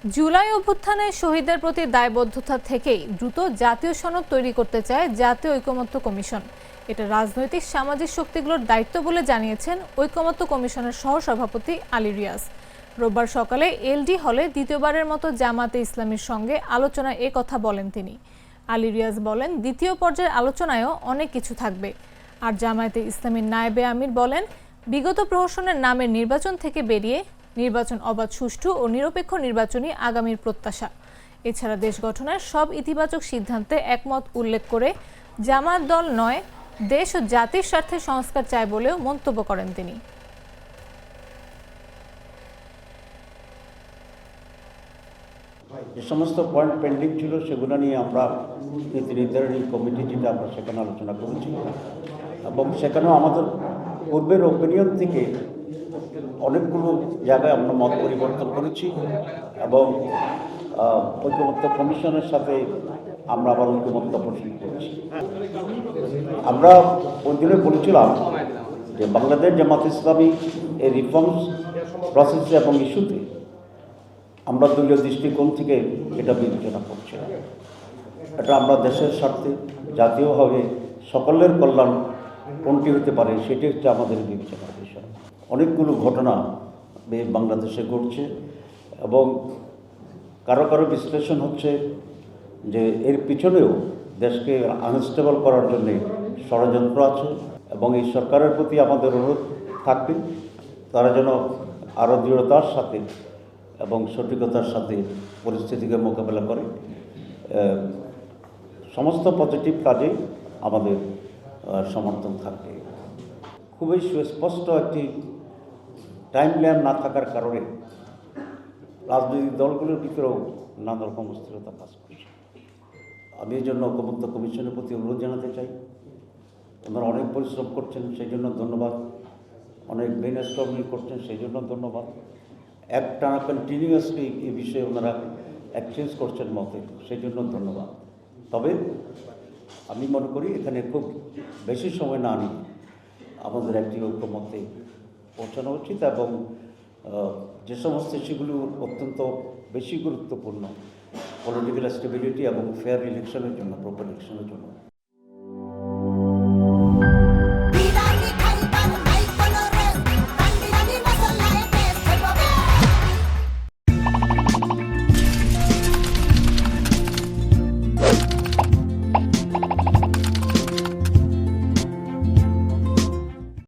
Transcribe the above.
জুলাই অভ্যুত্থানে শহীদদের প্রতি দায়বদ্ধতা থেকেই দ্রুত জাতীয় সনদ তৈরি করতে চায় জাতীয় ঐকমত্য কমিশন। এটা রাজনৈতিক সামাজিক শক্তিগুলোর দায়িত্ব বলে জানিয়েছেন ঐকমত্য কমিশনের সহসভাপতি আলী রিয়াজ। রোববার সকালে এলডি হলে দ্বিতীয়বারের মতো জামায়াতে ইসলামীর সঙ্গে আলোচনায় এ কথা বলেন তিনি। আলী রিয়াজ বলেন, দ্বিতীয় পর্যায়ের আলোচনায়ও অনেক কিছু থাকবে। আর জামায়াতে ইসলামীর নায়েবে আমির বলেন, বিগত প্রহসনের নামের নির্বাচন থেকে বেরিয়ে নির্বাচন অবাধ, সুষ্ঠু ও নিরপেক্ষ নির্বাচনই আগামীর প্রত্যাশা। এছাড়া দেশ গঠনের সব ইতিবাচক সিদ্ধান্তে একমত উল্লেখ করে জামায়াত দল নয়, দেশ ও জাতির স্বার্থে সংস্কার চায় বলেও মন্তব্য করেন তিনি। যে সমস্ত পয়েন্ট পেন্ডিং ছিল সেগুলো নিয়ে আমরা নীতি নির্ধারণী কমিটি যেটা আমরা সেখানে আলোচনা করেছি এবং সেখানেও আমাদের পূর্বের ওপিনিয়ন থেকে অনেকগুলো জায়গায় আমরা মত পরিবর্তন করেছি এবং ঐকমত্য কমিশনের সাথে আমরা আবার ঐকমত্য পোষণ করেছি। আমরা ওই দিনে বলেছিলাম যে বাংলাদেশ জামাত ইসলামী এই রিফর্মস প্রসেস এবং ইস্যুতে আমরা দলীয় দৃষ্টিকোণ থেকে এটা বিবেচনা করছি। এটা আমরা দেশের স্বার্থে জাতীয়ভাবে সকলের কল্যাণ কোনটি হতে পারে সেটি হচ্ছে আমাদের বিবেচনার বিষয়। অনেকগুলো ঘটনা বাংলাদেশে ঘটছে এবং কারো কারো বিশ্লেষণ হচ্ছে যে এর পিছনেও দেশকে আনস্টেবল করার জন্যে ষড়যন্ত্র আছে এবং এই সরকারের প্রতি আমাদের অনুরোধ থাকবে তারা যেন আরও দৃঢ়তার সাথে এবং সঠিকতার সাথে পরিস্থিতিকে মোকাবেলা করে। সমস্ত পজিটিভ কাজে আমাদের সমর্থন থাকবে। খুবই সুস্পষ্ট একটি টাইমলাইন না থাকার কারণে রাজনৈতিক দলগুলোর ভিতরেও নানা রকম অস্থিরতা কাজ করছে। আমি এই জন্য ঐকমত্য কমিশনের প্রতি অনুরোধ জানাতে চাই, ওনারা অনেক পরিশ্রম করছেন, সেই জন্য ধন্যবাদ। অনেক ব্রেন স্টর্মিং করছেন, সেই জন্য ধন্যবাদ। একটানা কন্টিনিউয়াসলি এই বিষয়ে ওনারা এক্সচেঞ্জ করছেন মতে, সেই জন্য ধন্যবাদ। তবে আমি মনে করি এখানে খুব বেশি সময় না নিয়ে আমাদের একটি ঐকমত্যে পৌঁছানো উচিত এবং যে সমস্ত ইস্যুগুলো অত্যন্ত বেশি গুরুত্বপূর্ণ পলিটিক্যাল স্টেবিলিটি এবং ফেয়ার ইলেকশনের জন্য, প্রপার ইলেকশনের জন্য